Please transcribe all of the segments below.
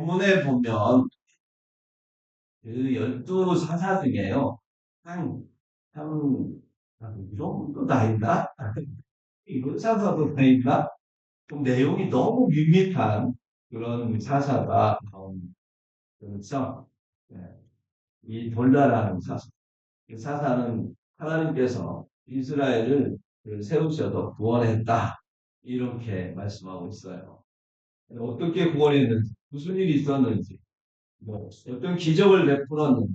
본문에 보면 그 12사사 중에요. 참, 참, 이런 것도 다 있나? 이런 사사도 다 있나? 좀 내용이 너무 밋밋한 그런 사사가 나옵니다. 그렇죠? 네. 이 돌다라는 사사. 이 사사는 하나님께서 이스라엘을 세우셔서 구원했다. 이렇게 말씀하고 있어요. 어떻게 구원했는지, 무슨 일이 있었는지, 뭐 어떤 기적을 베풀었는지,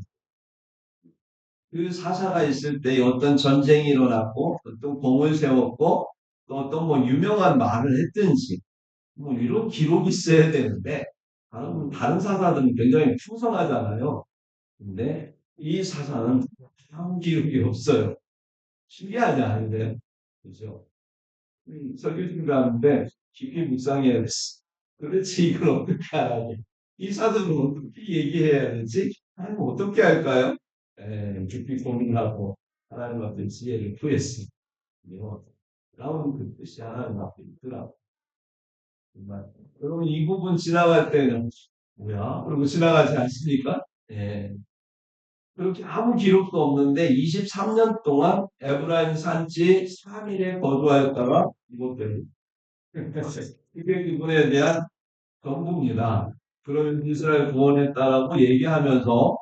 그 사사가 있을 때 어떤 전쟁이 일어났고, 어떤 공을 세웠고, 또 어떤 뭐 유명한 말을 했든지, 뭐 이런 기록이 있어야 되는데, 다른 사사들은 굉장히 풍성하잖아요. 근데 이 사사는 아무 기록이 없어요. 신기하지 않은데요? 그죠? 설교집을 하는데 깊이 묵상해야 됐어. 도대체 이걸 어떻게 알아야 이 사도는 어떻게 얘기해야 되지? 하나님 어떻게 할까요? 깊이 고민하고 하나님 앞에 지혜를 구했습니다. 나온 그 뜻이 하나님 앞에 있더라고요. 정말. 여러분 이 부분 지나갈 때는 뭐야? 그러고 지나가지 않습니까? 예. 그렇게 아무 기록도 없는데 23년 동안 에브라임 산지 3일에 거주하였다가 이곳들 이게 그분에 대한 전부입니다. 그런 이스라엘 구원했다라고 얘기하면서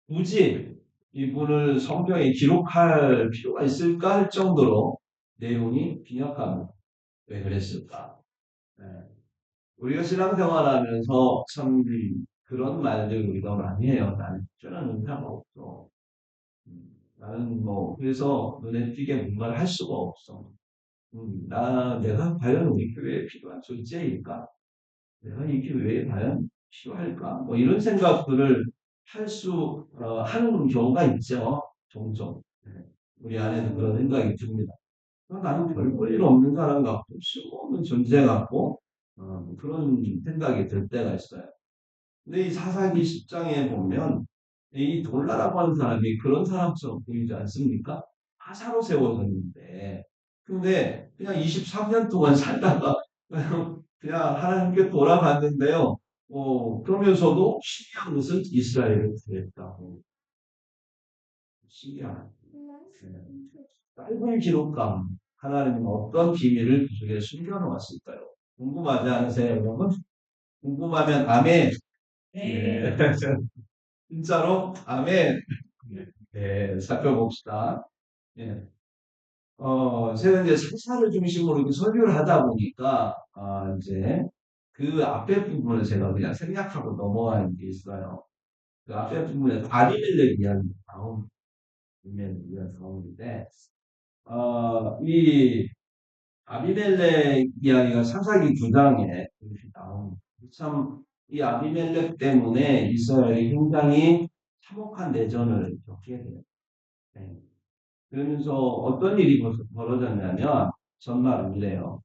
굳이 이분을 성경에 기록할 필요가 있을까 할 정도로 내용이 빈약합니다. 왜 그랬을까? 네. 우리가 신앙생활하면서 참 그런 말들 우리가 많이 해요. 나는 특별한 은사가 없어. 나는 뭐 그래서 눈에 띄게 뭔가를 할 수가 없어. 내가 과연 우리 교회에 필요한 존재일까? 내가 이 교회에 과연 필요할까? 뭐 이런 생각들을 하는 경우가 있죠. 종종. 네. 우리 안에도 그런 생각이 듭니다. 나는 별 볼 일 없는 사람 같고, 쓸모없는 존재 같고, 그런 생각이 들 때가 있어요. 근데 이 사사기 10장에 보면, 이 돌라라고 하는 사람이 그런 사람처럼 보이지 않습니까? 하사로 세워졌는데, 근데 그냥 23년 동안 살다가 그냥 하나님께 돌아갔는데요. 그러면서도 신기한 것은 이스라엘을 구했다고. 신기한. 네. 짧은 기록감. 하나님은 어떤 비밀을 그 속에 숨겨놓았을까요? 궁금하지 않으세요, 여러분? 궁금하면 아멘. 네. 진짜로 아멘. 네, 살펴봅시다. 예. 제가 이제 사사를 중심으로 이렇게 설교를 하다 보니까, 이제 그 앞에 부분을 제가 그냥 생략하고 넘어가는 게 있어요. 그 앞에 부분에 아비멜렉 이야기 나온, 이야기 나오는데, 이 아비멜렉 이야기가 창세기 9장에 이렇게 나옵니다. 참, 이 아비멜렉 때문에 이스라엘이 굉장히 참혹한 내전을 겪게 돼요. 네. 그러면서 어떤 일이 벌어졌냐면 전말은 이래요.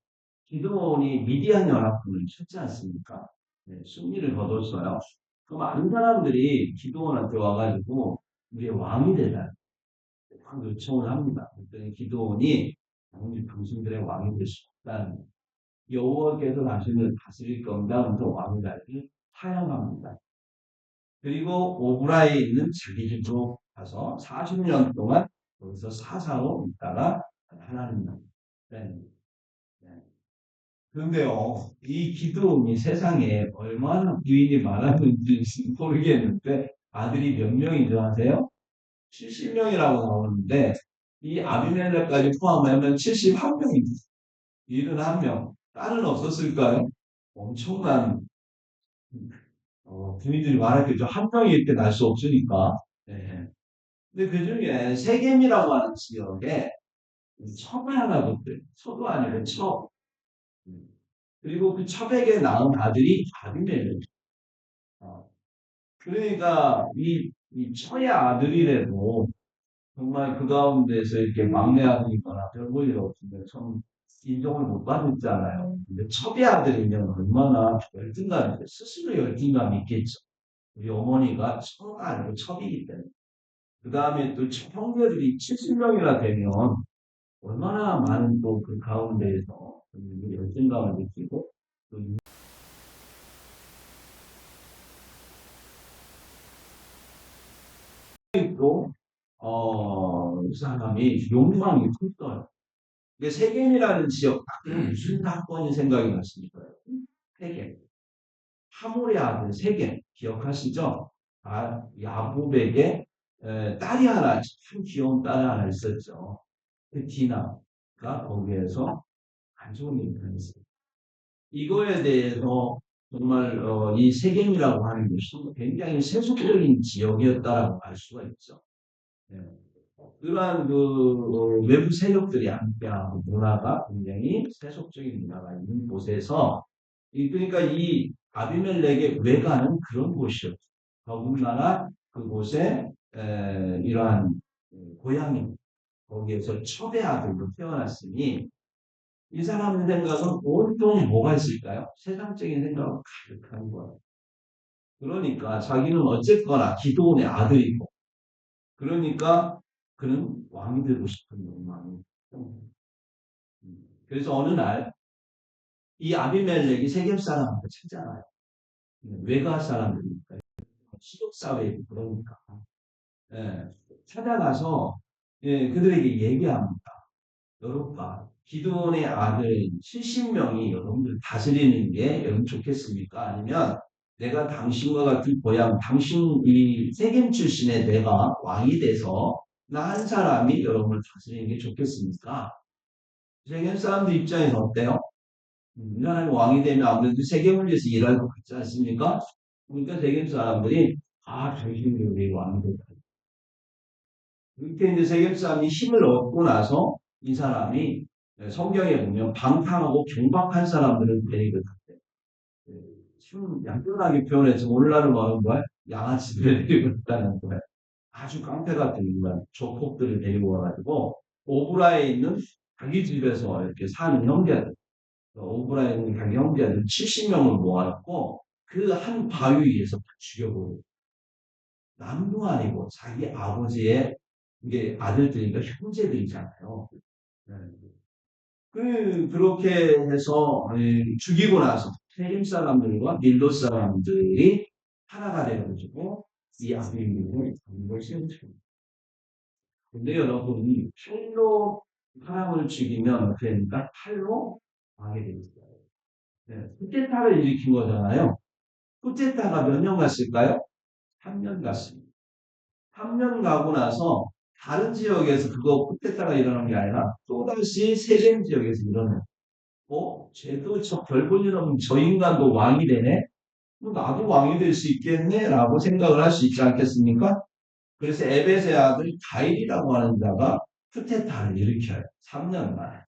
기드온이 미디안 연합군을 쳤지 않습니까? 네, 승리를 거뒀어요. 그 많은 사람들이 기드온한테 와가지고 우리의 왕이 되라 막 요청을 합니다. 그랬더니 기드온이 당신들의 왕이 될 수 없다는 여호와께서 당신을 다스릴 겁니다. 하면서 왕이 되기를 사양합니다. 그리고 오브라에 있는 자기 집으로 가서 40년 동안 거기서 사사로 있다가 하나님 네. 네. 그런데요, 이 기드온이 세상에 얼마나 부인이 많았는지 모르겠는데 아들이 몇 명이죠 아세요? 70명이라고 나오는데 이 아비멜렉까지 포함하면 71명입니다. 71명. 딸은 없었을까요? 엄청난 부인들이 많았겠죠. 한 명이 이렇게 날 수 없으니까. 네. 근데 그 중에 세겜이라고 하는 지역에 첩이 하나 붙어요. 소도 아니고 첩. 그리고 그 첩에게 낳은 아들이 아비멜렉. 어, 그러니까 이 처의 아들이라도 정말 그 가운데서 이렇게 막내 아들이거나 별 볼 일 없으면 참 인정을 못 받았잖아요. 근데 첩의 아들이면 얼마나 열등감이, 스스로 열등감이 있겠죠. 우리 어머니가 처가 아니고 첩이기 때문에. 그 다음에 또 형제들이 70명이나 되면 얼마나 많은 또 그 가운데에서 열등감을 느끼고 또 또 사람이 욕망이 컸어요. 이게 세겜이라는 지역 무슨 사건이 생각이 나십니까? 세겜. 하몰의 아들 세겜 기억하시죠? 야곱에게 딸이 하나 참 귀여운 딸 하나 있었죠. 그 디나가 거기에서 안 좋은 일을 했어요. 이거에 대해서 정말 이 세겜이라고 하는 것이 굉장히 세속적인 지역이었다라고 할 수가 있죠. 예. 그러한 외부 세력들이 함께하고 문화가 굉장히 세속적인 문화가 있는 곳에서 그러니까 이 아비멜렉의 외가는 그런 곳이었죠. 더군다나 그곳에 이러한 고향이 거기에서 첩의 아들로 태어났으니 이 사람 생각은 온통 뭐가 있을까요? 세상적인 생각으로 가득한 거예요. 그러니까 자기는 어쨌거나 기도원의 아들이고 그러니까 그는 왕이 되고 싶은 욕망이 그래서 어느 날 이 아비멜렉이 세겜 사람한테 찾아와요. 외가 사람들이니까 시독사회이고 그러니까 예, 찾아가서 그들에게 얘기합니다. 여러분과 기드온의 아들 70명이 여러분들 다스리는 게 여러분 좋겠습니까? 아니면 내가 당신과 같은 고향, 당신 이 세겜 출신의 내가 왕이 돼서 나 한 사람이 여러분을 다스리는 게 좋겠습니까? 세겜 사람들 입장에서 어때요? 이 사람이 왕이 되면 아무래도 세겜을 위해서 일할 것 같지 않습니까? 그러니까 세겜 사람들이 당신이 우리 왕이 되다. 그렇게 이제 세겜 사람이 힘을 얻고 나서 이 사람이 성경에 보면 방탕하고 경박한 사람들을 데리고 갔대요. 좀 약간하게 표현해서 오늘날은 뭐하는 거야? 양아치들을 데리고 갔다는 거야. 아주 깡패 같은 인간, 조폭들을 데리고 와가지고 오브라에 있는 자기 집에서 이렇게 사는 형제들, 오브라에 있는 자기 형제들 70명을 모아놓고 그 한 바위 위에서 죽여버려요. 남도 아니고 자기 아버지의 이게 아들들이니까 형제들이잖아요. 네. 그렇게 해서 죽이고 나서 세림 사람들과 밀도 사람들이 하나가 되어가지고 이 아비밀을 이걸 세우십니다. 근데 여러분 팔로 사람을 죽이면 어떻게 됩니까? 팔로 망하게 되어 있어요. 네. 쿠데타를 일으킨 거잖아요. 쿠데타가 몇 년 갔을까요? 3년 갔습니다. 3년 가고 나서 다른 지역에서 그거 쿠데타가 일어난 게 아니라 또다시 세겜 지역에서 일어나요. 쟤도 별볼 일 없는 저 인간도 왕이 되네? 나도 왕이 될 수 있겠네? 라고 생각을 할 수 있지 않겠습니까? 그래서 에벳의 아들 가일이라고 하는 자가 쿠데타를 일으켜요. 3년 만에.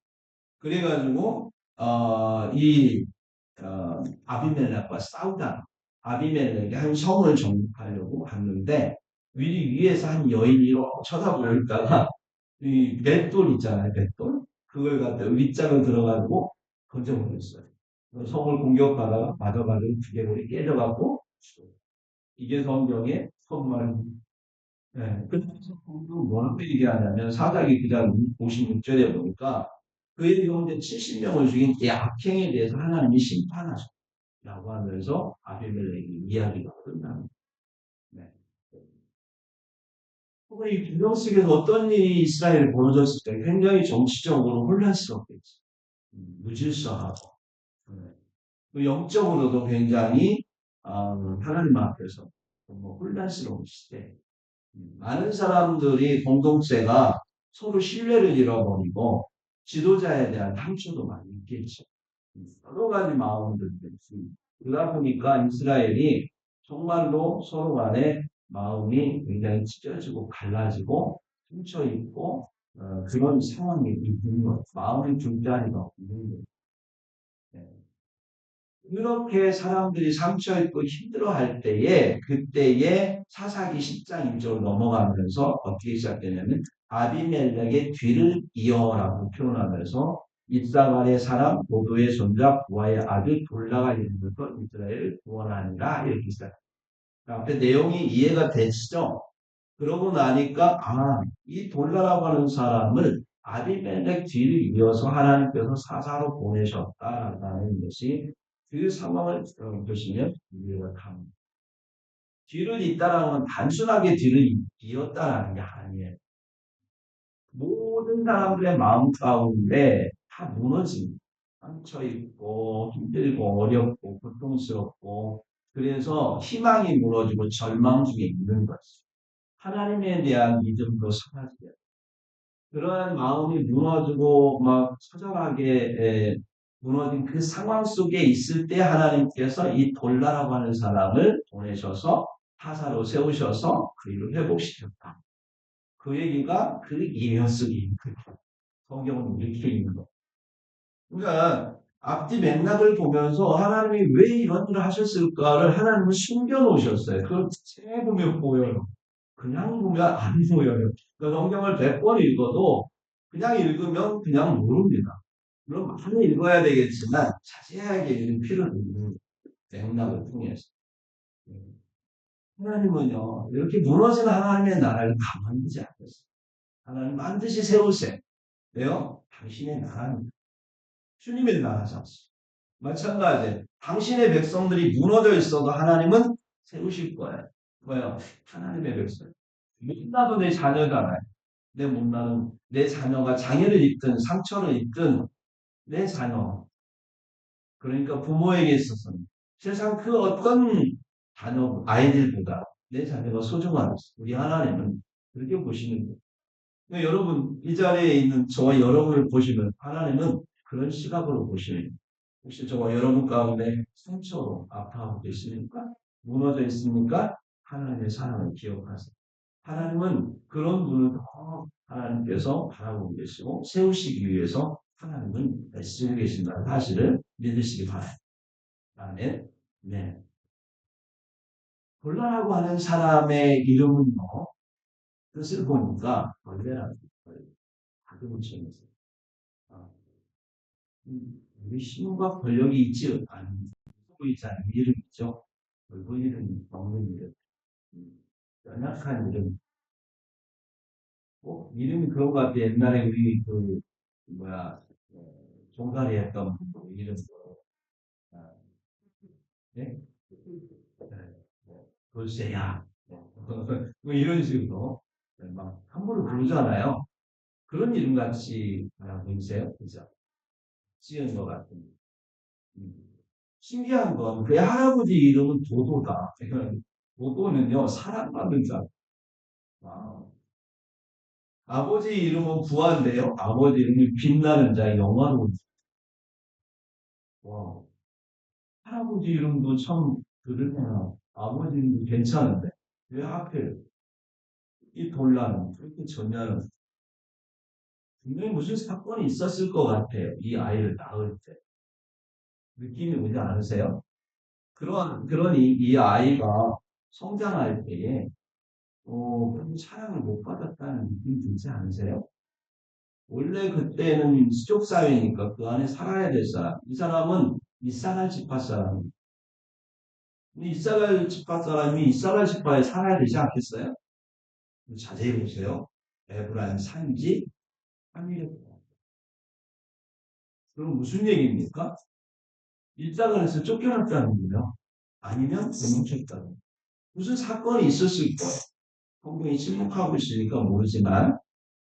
그래가지고, 아비멜렉과 싸우다가 아비멜렉이 한 성을 정복하려고 갔는데, 위에서 한 여인이 쳐다보니까 이 맷돌 있잖아요, 맷돌. 그걸 갖다 윗장을 들어가지고 던져버렸어요. 성을 공격하다가 맞아가지고 두개골이 깨져갖고 이게 성경의 선만. 네. 그래서 뭐라고 얘기하냐면 사사기 그장 56절에 보니까 그의 가운데 70명을 죽인 이 악행에 대해서 하나님이 심판하셨다고 하면서 아비멜렉이 이야기가 끝납니다. 네. 이 비경 속에서 어떤 일이 이스라엘에 벌어졌을 때 굉장히 정치적으로 혼란스럽겠지. 무질서하고 영적으로도 굉장히 하나님 앞에서 혼란스러운 시대. 많은 사람들이 공동체가 서로 신뢰를 잃어버리고 지도자에 대한 상처도 많이 있겠죠. 여러 가지 마음들이 있습니다. 그러다 보니까 이스라엘이 정말로 서로 간에 마음이 굉장히 찢어지고 갈라지고 훔쳐 있고 그런 상황이 있는 것, 마음의 줄자리가 없는 것. 네. 이렇게 사람들이 상처 있고 힘들어할 때에 그때에 사사기 10장 1절 넘어가면서 어떻게 시작되냐면 아비멜렉의 뒤를 이어라고 표현하면서 이스라엘의 사람 모도의 손자 부하의 아들 돌라가 이르면서 이스라엘을 구원하니라 이렇게 시작. 앞에 내용이 이해가 되시죠? 그러고 나니까 이 돌라라고 하는 사람을 아비멜렉 뒤를 이어서 하나님께서 사사로 보내셨다라는 것이 그 상황을 보시면 이해가 갑니다. 뒤를 잇다라는 건 단순하게 뒤를 이었다라는 게 아니에요. 모든 사람들의 마음 가운데 다 무너집니다. 상처 있고 힘들고 어렵고 고통스럽고 그래서 희망이 무너지고 절망 중에 있는 것이 하나님에 대한 믿음도 사라져요. 그러한 마음이 무너지고 막 처절하게 무너진 그 상황 속에 있을 때 하나님께서 이 돌라라고 하는 사람을 보내셔서 타사로 세우셔서 그 일을 회복시켰다. 그 얘기가 그 이면속이 성경은 이렇게 있는 거. 그러니까 앞뒤 맥락을 보면서 하나님이 왜 이런 일을 하셨을까를 하나님은 숨겨놓으셨어요. 그걸 째 보면 보여요. 그냥 보면 안 보여요. 그러니까 성경을 100번 읽어도 그냥 읽으면 그냥 모릅니다. 물론 많이 읽어야 되겠지만 자세하게 읽을 필요는 있는 맥락을 통해서. 하나님은요, 이렇게 무너진 하나님의 나라를 가만히 두지 않겠어요. 하나님 반드시 세우세요. 왜요? 당신의 나라입니다. 주님의 나라지 않습니다. 마찬가지. 당신의 백성들이 무너져 있어도 하나님은 세우실 거예요. 뭐예요? 하나님의 백성. 못나도 내 자녀잖아요. 내 못나는 내 자녀가 장애를 입든 상처를 입든 내 자녀. 그러니까 부모에게 있어서는 세상 그 어떤 자녀 아이들보다 내 자녀가 소중하다. 우리 하나님은 그렇게 보시는 거예요. 그러니까 여러분 이 자리에 있는 저와 여러분을 보시면 하나님은 그런 시각으로 보시는 거예요. 혹시 저와 여러분 가운데 상처로 아파하고 계십니까? 무너져 있습니까? 하나님의 사랑을 기억하세요. 하나님은 그런 분을 더 하나님께서 바라보고 계시고 세우시기 위해서 하나님은 애쓰고 계신다는 사실을 믿으시기 바랍니다. 다음에 네. 골라라고 하는 사람의 이름은요. 뜻을 보니까 벌레라는 거예요. 가끔은 지어서 우리 힘과 권력이 있지 않은 보이지 않는 이름이죠. 넓은 이름, 먹는 이름, 연약한 이름. 이름이 그런 것 같아. 옛날에 우리 뭐야 종살이 했던 이름 아, 네? 돌쇠야. 뭐 이런 식으로 막 함부로 부르잖아요. 그런 이름 같이 보이세요? 그죠? 지은 것 같은. 음. 신기한 건 그 할아버지 이름은 도도다. 도도는요 사랑받는 자. 아, 아버지 이름은 부한데요. 아버지 이름이 빛나는 자, 영화로운 자. 와, 할아버지 이름도 참 들으면 아버지 이름도 괜찮은데 왜 하필 이 돌라는 그렇게 전냐는 분명히 무슨 사건이 있었을 것 같아요. 이 아이를 낳을 때 느낌이 오지 않으세요? 그런 이 아이가 성장할 때에 그런 사랑을 못 받았다는 느낌이 들지 않으세요? 원래 그때는 수족 사회니까 그 안에 살아야 될 사람. 이 사람은 이사갈 지파 사람. 이사갈 지파 사람이 이사갈 지파에 살아야 되지 않겠어요? 자세히 보세요. 에브라임 산지 3일. 그럼 무슨 얘기입니까? 이사갈에서 쫓겨났다는 거예요. 아니면 도망쳤다는. 무슨 사건이 있었을 거예요. 성경이 침묵하고 있으니까 모르지만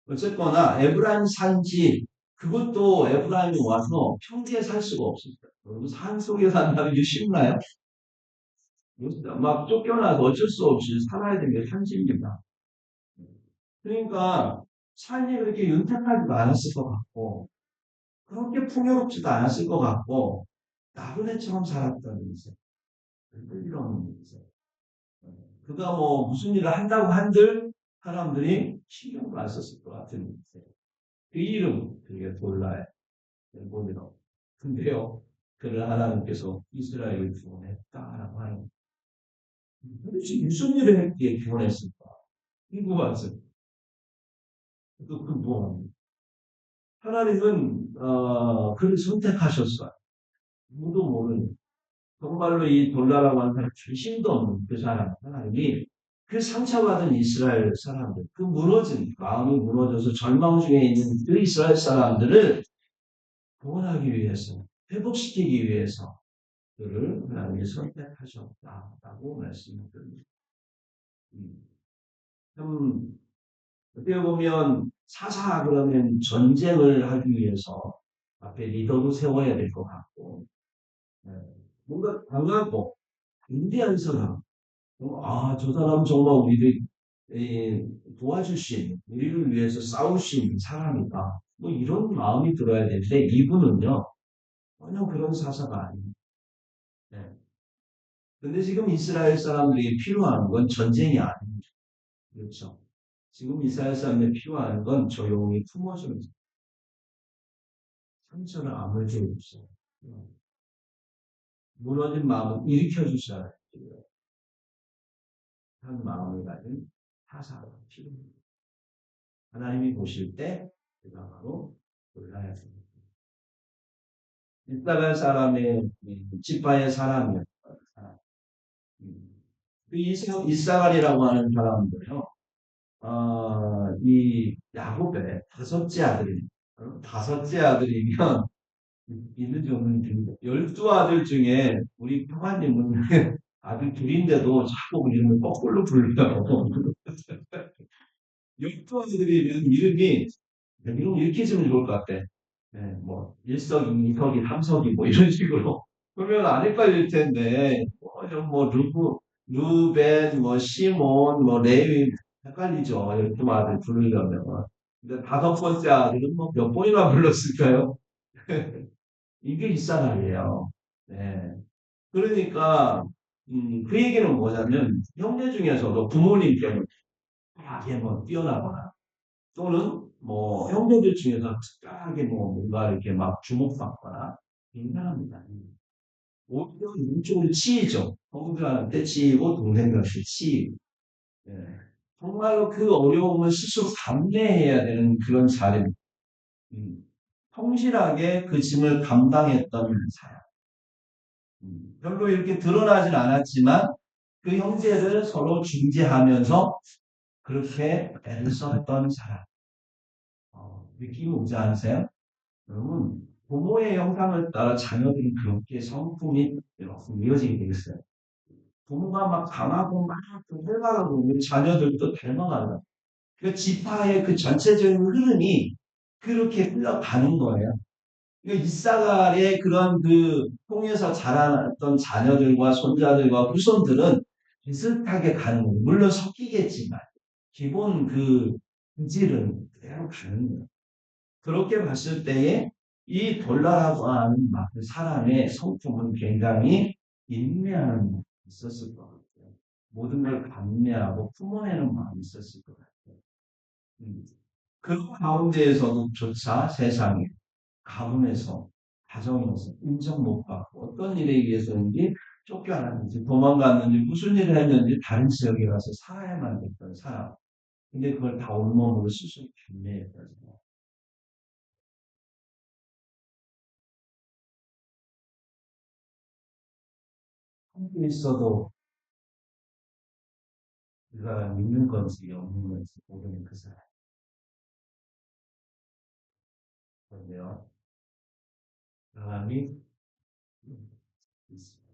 어쨌거나 에브라임 산지 그것도 에브라임이 와서 평지에 살 수가 없습니다. 여러분 산 속에 산다는 게 쉽나요? 막 쫓겨나서 어쩔 수 없이 살아야 되는 게 현실입니다. 그러니까 삶이 그렇게 윤택하지도 않았을 것 같고 그렇게 풍요롭지도 않았을 것 같고 나그네처럼 살았다는 거죠. 이런 거죠. 그가 뭐 무슨 일을 한다고 한들 사람들이 신경도 안 썼을 것 같은 거죠. 그 이름 그게 돌라의 본이라고. 근데요, 그를 하나님께서 이스라엘을 구원했다라고 하는 도대체 무슨 일을 했기에 구원했을까? 궁금하죠. 그 무엇? 하나님은 그를 선택하셨어요. 누구도 모르는 정말로 이 돌라라고 하는 사람 중심도 없는 그 사람 하나님이 그 상처받은 이스라엘 사람들, 그 무너진 마음이 무너져서 절망 중에 있는 그 이스라엘 사람들을 구원하기 위해서, 회복시키기 위해서 그를 하나님이 선택하셨다라고 말씀드립니다. 음, 참 어떻게 보면 사사 그러면 전쟁을 하기 위해서 앞에 리더도 세워야 될 것 같고 예, 뭔가 강하고 위대한 사람 저 사람 정말 우리를 도와주신 우리를 위해서 싸우신 사람이다. 뭐 이런 마음이 들어야 되는데 이분은요 전혀 그런 사사가 아닙니다. 예. 근데 지금 이스라엘 사람들이 필요한 건 전쟁이 아닙니다. 그렇죠. 지금 이스라엘 사람들이 필요한 건 조용히 품어주는 상처를 아물게 해주세요. 무너진 마음을 일으켜 주셔야 한 마음을 가진 사사가 필요합니다. 하나님이 보실 때 그가 바로 골라야 됩니다. 이스라엘 사람의 지파의 사람이었던 사람. 그 이사갈이라고 하는 사람들요. 이 야곱의 다섯째 아들입니다. 다섯째 아들이면 있는 없는 12아들 중에 우리 평화님은 아들 둘인데도 자꾸 이름을 거꾸로 불러요. 12아들이면 이름 이렇게 지으면 좋을 것 같아. 네, 뭐, 일석이, 이석이, 삼석이, 뭐, 이런 식으로. 그러면 안 헷갈릴 텐데, 루벤, 뭐, 시몬, 뭐, 레위, 헷갈리죠. 12아들 부르려면. 근데 다섯 번째 아들은 뭐, 몇 번이나 불렀을까요? 이게 이사갈이에요. 네. 그러니까, 그 얘기는 뭐냐면, 형제 중에서도 부모님께 특별하게 뭐, 뛰어나거나, 또는 뭐, 형제들 중에서 특별하게 뭐, 뭔가 이렇게 막 주목받거나, 굉장합니다. 오히려 이쪽으로 치이죠. 형들한테 치이고, 동생들한테 치이고. 예. 정말로 그 어려움을 스스로 감내해야 되는 그런 사례입니다. 음. 성실하게 그 짐을 감당했던 사람. 별로 이렇게 드러나진 않았지만 그 형제를 서로 중재하면서 그렇게 애를 썼던 사람. 느낌 오지 않으세요? 여러분, 부모의 형상을 따라 자녀들이 그렇게 성품이 이렇게 이어지게 되겠어요. 부모가 막 강하고 막 활발하고 우리 자녀들도 닮아가요. 그 지파의 그 전체적인 흐름이 그렇게 흘러가는 거예요. 그러니까 이사갈의 그런 그 통해서 자라났던 자녀들과 손자들과 후손들은 비슷하게 가는 거예요. 물론 섞이겠지만 기본 그 본질은 그대로 가는 거예요. 그렇게 봤을 때에 이 돌라라고 하는 그 사람의 성품은 굉장히 인내하는 마음이 있었을 것 같아요. 모든 걸 감내하고 품어내는 마음이 있었을 것 같아요. 음. 그 가운데에서도 조차 세상에 가문에서 가정에서 인정 못 받고 어떤 일에 의해서인지 쫓겨났는지 도망갔는지 무슨 일을 했는지 다른 지역에 가서 살아야만 됐던 사람. 근데 그걸 다 온몸으로 스스로 감내했던 사람. 함께 있어도 그 사람 있는 건지 없는 건지 모르는 그 사람. 그런데요, 사람이 있습니다.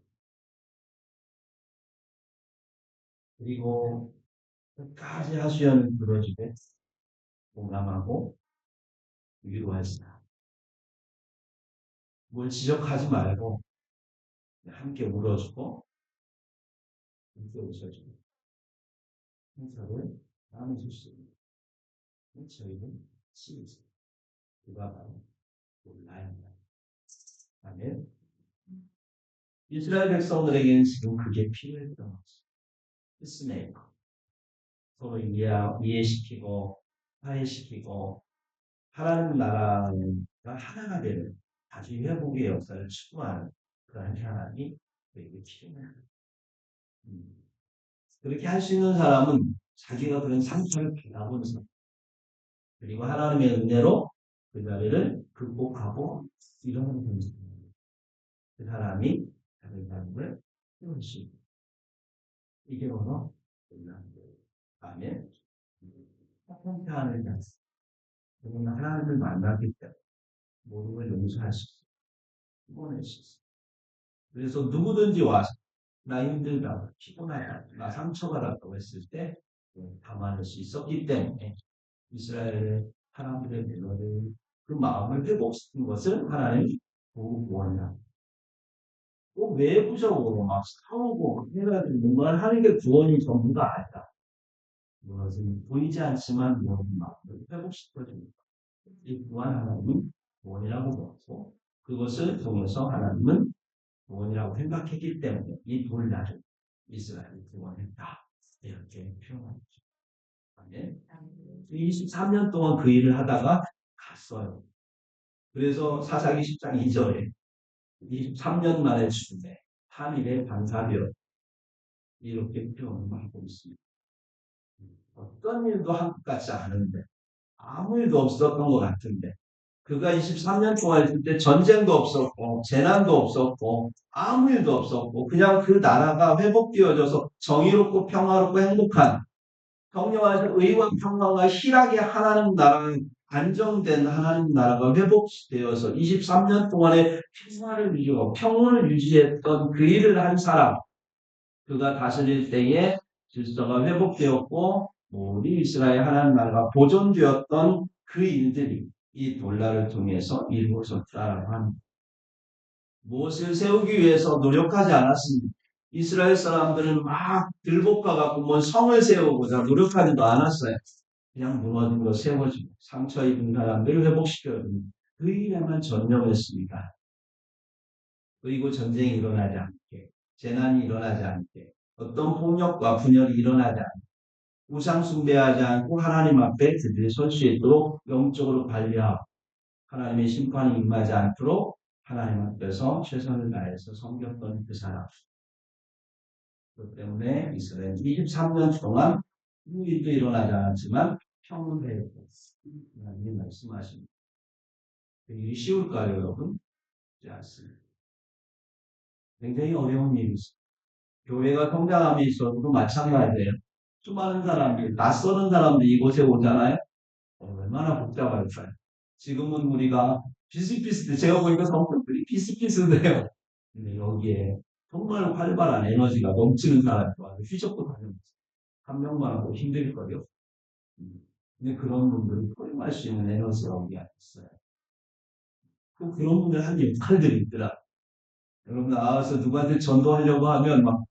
그리고 끝까지 하수연을 들어주되 공감하고 위로하시다. 뭘 지적하지 말고 함께 울어주고 함께 웃어주고 행사를 나눠줄 수 있는 저희는 시이죠. 그가 바로 몰라입니다. 아멘. 이스라엘 백성들에게는 지금 그게 필요했던 것이죠. 피스메이커. 서로 이해시키고 화해시키고 하나님 나라가 하나가 되는 다시 회복의 역사를 추구하는 그런 사람이 되게 필요합니다. 음. 그렇게 할 수 있는 사람은 자기가 그런 상처를 받아본 사람 그리고 하나님의 은혜로 그 자리를 극복하고 일어나는 분입니다. 그 사람이 다른 사람을 세울 수 있는 이게 바로 아멘. 사탄하는 자. 그는 하나님을 만나기 때문에 모든 걸 용서할 수 있어요. 구원할 수 있어요. 그래서 누구든지 와서 나 힘들다, 피곤하다, 나 상처받았다고 했을 때 담아낼 수 있었기 때문에 이스라엘의 사람들의 그 마음을 회복시킨 것을 하나님이 구원이다. 꼭 외부적으로 막 싸우고 해가지고 뭔가를 하는 게 구원이 전부가 아니다. 그것은 보이지 않지만 모든 마음을 회복시켜줍니다. 이 구원 하나님은 구원이라고 보았고 그것을 통해서 하나님은 구원이라고 생각했기 때문에 이 돌날을 이스라엘이 구원했다. 이렇게 표현합니다. 아멘. 23년 동안 그 일을 하다가 갔어요. 그래서 사사기 10장 2절에 23년 만에 죽음에 3일의 반사되어 이렇게 표현을 하고 있습니다. 어떤 일도 한 것 같지 않은데 아무 일도 없었던 것 같은데 그가 23년 동안 있을 때 전쟁도 없었고 재난도 없었고 아무 일도 없었고 그냥 그 나라가 회복되어져서 정의롭고 평화롭고 행복한 평화와 의와 평화가 희락의 하나님 나라 안정된 하나님 나라가 회복되어서 23년 동안의 평화를 유지하고 평온을 유지했던 그 일을 한 사람 그가 다스릴 때에 질서가 회복되었고 우리 이스라엘 하나님 나라가 보존되었던 그 일들이 이 돌날을 통해서 이루어졌다라고 합니다. 무엇을 세우기 위해서 노력하지 않았습니다. 이스라엘 사람들은 막 들복과 같고 뭔 성을 세우고자 노력하지도 않았어요. 그냥 무너진 거 세워주고 상처 입은 사람들을 회복시켜주는 그 일에만 전념했습니다. 그리고 전쟁이 일어나지 않게, 재난이 일어나지 않게, 어떤 폭력과 분열이 일어나지 않게, 우상 숭배하지 않고 하나님 앞에 그들이 설 수 있도록 영적으로 관리하고 하나님의 심판이 임하지 않도록 하나님 앞에서 최선을 다해서 섬겼던 그 사람. 그렇기 때문에 이스라엘 23년 동안 아무 일도 일어나지 않았지만 평온해졌다. 하나님이 말씀하십니다. 그 일이 쉬울까요, 여러분? 그렇지 않습니다. 굉장히 어려운 일이죠. 교회가 성장함이 있어도 마찬가지예요. 수많은 사람들, 낯서는 사람들이 이곳에 오잖아요. 얼마나 복잡할까요? 지금은 우리가 비슷비슷해. 제가 보니까 성격들이 비슷비슷해요. 근데 여기에 정말 활발한 에너지가 넘치는 사람이 와서 휘젓고 다니면서 한 명만 하고 힘들 거요. 근데 그런 분들을 포용할 수 있는 에너지가 우리 안에 있어요. 그런 분들 한 역할들이 있더라. 여러분 나와서 누구한테 전도하려고 하면 막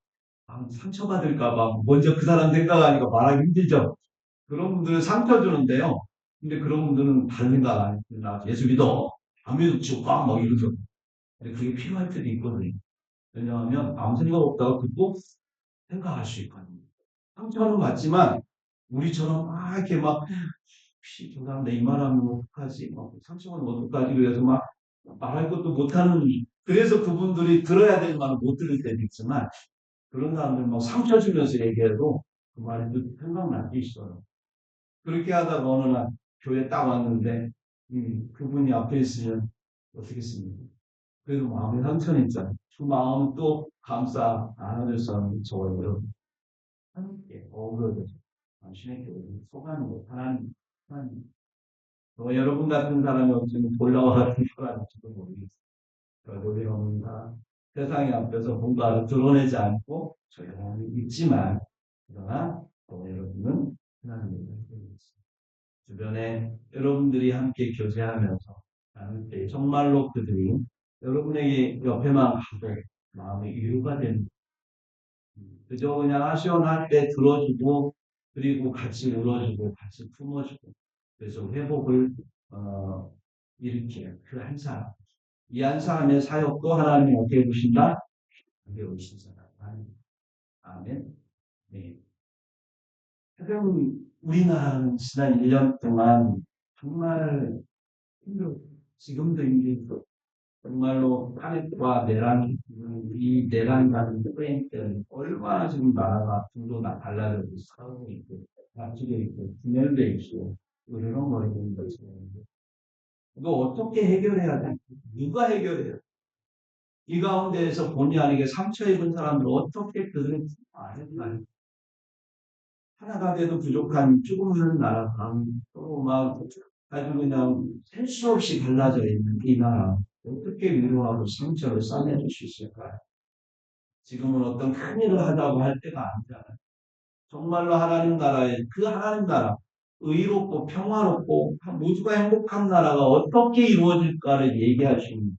상처받을까봐 먼저 그 사람 생각하니까 말하기 힘들죠. 그런 분들은 상처 주는데요. 근데 그런 분들은 다른 생각 안 해요. 나 예수 믿어. 안 믿어 죽어. 막 이러죠. 근데 그게 필요할 때도 있거든요. 왜냐하면 아무 생각 없다가 그거 생각할 수 있거든요. 상처는 받지만 우리처럼 막 이렇게 막 혹시 저 사람 내 이 말하면 어떡하지? 막 상처받으면 어떡하지? 그래서 막 말할 것도 못하는 그래서 그분들이 들어야 될 말을 못 들을 때도 있지만 그런 사람들 막 상처 주면서 얘기해도 그 말이 생각날 때 있어요. 그렇게 하다가 어느 날 교회 딱 왔는데 그분이 앞에 있으면 어떻겠습니까? 그래도 마음에 상처는 있잖아요. 그 마음 또 감싸 안아줄 사람이 저예요. 함께 어우러져 당신의 교회를 소가는 것 하나님 여러분 같은 사람이 어쩌면 돌라와 같은 사람일지도 모르겠어요. 노래 없는가 세상에 앞에서 뭔가를 드러내지 않고 조용히 있지만 그러나 여러분은 하나님의 교회입니다. 주변에 여러분들이 함께 교제하면서 나눌 때 정말로 그들이 여러분에게 옆에만 가도 마음의 위로가 되는 그저 그냥 하시원할 때 들어주고 그리고 같이 울어주고 같이 품어주고 그래서 회복을 어, 일으키는 그 한 사람 이 한 사람의 사역도 하나님이 어떻게 해주신다? 어떻게 오신 사람 아멘. 네. 지금 우리나라는 지난 1년 동안 정말 힘들어. 지금도 힘들고 정말로 탄핵과 내란 이 내란과는 프레임 때문에 얼마나 지금 나라가 중도나 달라져서 싸우고 있고 다투고 있고 분열돼 있고 으르렁거리고 있는 거죠. 이거 어떻게 해결해야 돼? 누가 해결해요? 이 가운데에서 본의 아니게 상처 입은 사람들 어떻게 그들은 알까 하나가 돼도 부족한 죽음하는 나라가 또막 아주 그냥 셀 수 없이 갈라져 있는 이 나라 어떻게 위로하고 상처를 싸매줄 수 있을까요? 지금은 어떤 큰 일을 하자고 할 때가 아니잖아요. 정말로 하나님 나라에 그 하나님 나라 의롭고 평화롭고 모두가 행복한 나라가 어떻게 이루어질까를 얘기하시는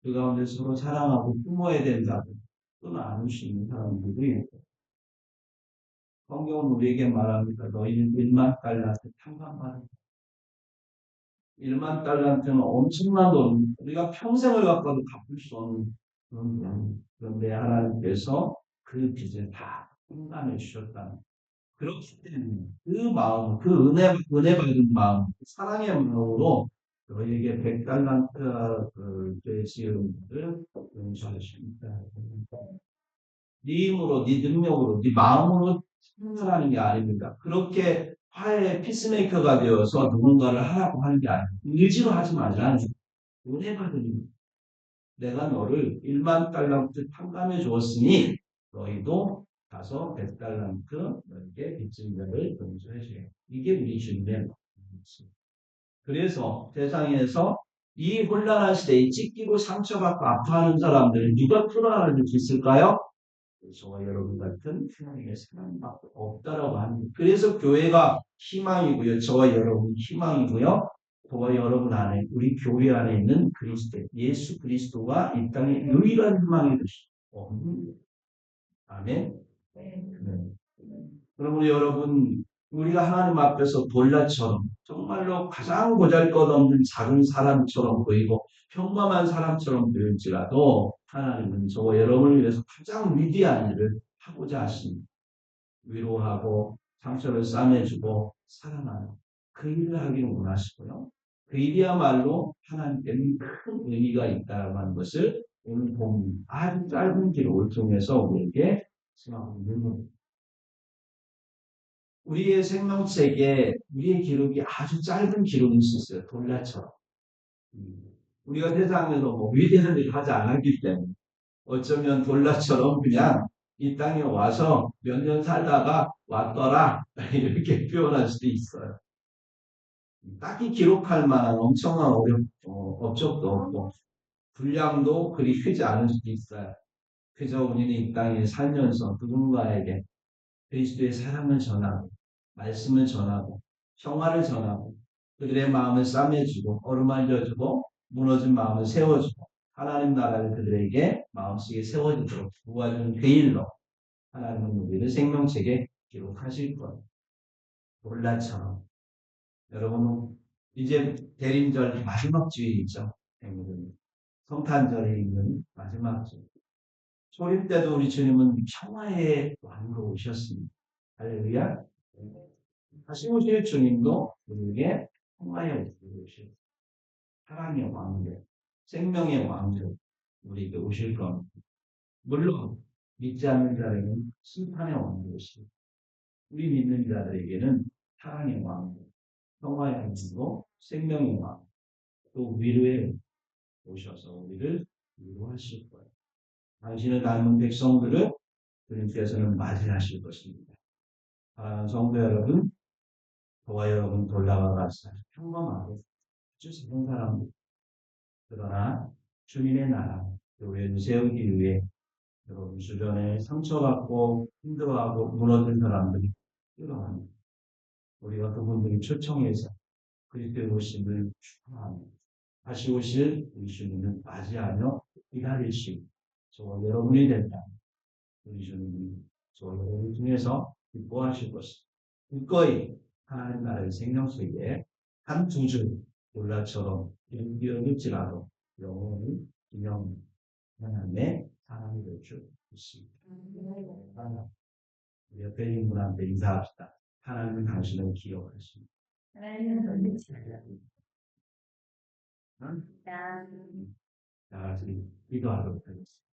그 가운데 서로 사랑하고 품어야 된다고 또 나눌 수 있는 사람들이 성경은 우리에게 말합니다. 너희는 1만 달란트 탕감받은 1만 달란트는 엄청난 돈, 우리가 평생을 갖고도 갚을 수 없는 그런 돈. 그런데 하나님께서 그 빚을 다 탕감해 주셨다는 그렇기 때문에 그 마음, 그 은혜 받은 마음, 그 사랑의 마음으로 너희에게 100달란트 죄 지은 것을 용서하십니다. 네 힘으로, 네 능력으로, 네 마음으로 생각하는 게 아닙니다. 그렇게 화해의 피스메이커가 되어서 누군가를 하라고 하는 게 아닙니다. 의지로 하지 말라는 은혜 받으니 내가 너를 1만 달란트 탕감해 주었으니 너희도 가서 100달란트 너에게 빚진 자를 용서해 줘요. 이게 우리 주님의 말씀입니다. 그래서 세상에서 이 혼란한 시대에 찢기고 상처받고 아파하는 사람들을 누가 풀어나갈 수 있을까요? 저와 여러분 같은 하나님의 사랑밖에 없다라고 합니다. 그래서 교회가 희망이고요. 저와 여러분 희망이고요. 저와 여러분 안에 우리 교회 안에 있는 그리스도 예수 그리스도가 이 땅의 유일한 희망이 되시고 아멘. 네. 그러므로 여러분 우리가 하나님 앞에서 돌라처럼 정말로 가장 보잘것없는 작은 사람처럼 보이고 평범한 사람처럼 보일지라도 하나님은 저와 여러분을 위해서 가장 위대한 일을 하고자 하십니다. 위로하고 상처를 싸매주고 사랑하는 그 일을 하기를 원하시고요. 그 일이야말로 하나님께는 큰 의미가 있다고 하는 것을 오늘 본 아주 짧은 기록을 통해서 우리에게 생각하고 있는 겁니다. 우리의 생명책에 우리의 기록이 아주 짧은 기록일 수 있어요. 돌라처럼. 우리가 세상에서 뭐 위대한 일을 하지 않았기 때문에 어쩌면 돌라처럼 그냥 이 땅에 와서 몇 년 살다가 왔더라 이렇게 표현할 수도 있어요. 딱히 기록할 만한 엄청난 업적도 없고 분량도 그리 크지 않을 수도 있어요. 그저 우리는 이 땅에 살면서 누군가에게 그리스도의 사랑을 전하고 말씀을 전하고 평화를 전하고 그들의 마음을 싸매주고 어루만져주고 무너진 마음을 세워주고 하나님 나라를 그들에게 마음속에 세워지도록 도와주는 그 일로 하나님은 우리를 생명책에 기록하실 거예요. 몰라처럼 여러분은 이제 대림절 마지막 주일이죠. 성탄절에 있는 마지막 주일. 초림 때도 우리 주님은 평화의 왕으로 오셨습니다. 할렐루야. 다시 오실 주님도 우리에게 평화의 왕으로 오실 사랑의 왕으로 생명의 왕으로 우리에게 오실 겁니다. 물론 믿지 않는 자에게는 심판의 왕으로 오시고 우리 믿는 자들에게는 사랑의 왕으로 평화의 왕으로 생명의 왕, 또 위로의 오셔서 우리를 위로하실 거예요. 당신을 닮은 백성들을 주님께서는 맞이하실 것입니다. 성도 여러분, 저와 여러분 돌아와 같이 평범하고 아주 작은 사람들, 그러나 주님의 나라, 교회를 세우기 위해 여러분 주변에 상처받고 힘들어하고 무너진 사람들이 필요합니다. 우리가 그분들을 초청해서 그리스도의 오심을 축하하며 다시 오실 우리 주님을 맞이하며 기다리시고 저와 여러분이 된다. 우리 주님이 저와 여러분 중에서 기뻐하실 것입니다. 기꺼이 하나님 나라의 생명속에 한 두 줄 몰라처럼 연기어질지라도 영원히 기념 하나님의 사랑이 될 줄 믿습니다. 우리 옆에 있는 분한테 인사합시다. 하나님은 당신을 기억하십니다. 자, 같이 기도하도록 하겠습니다.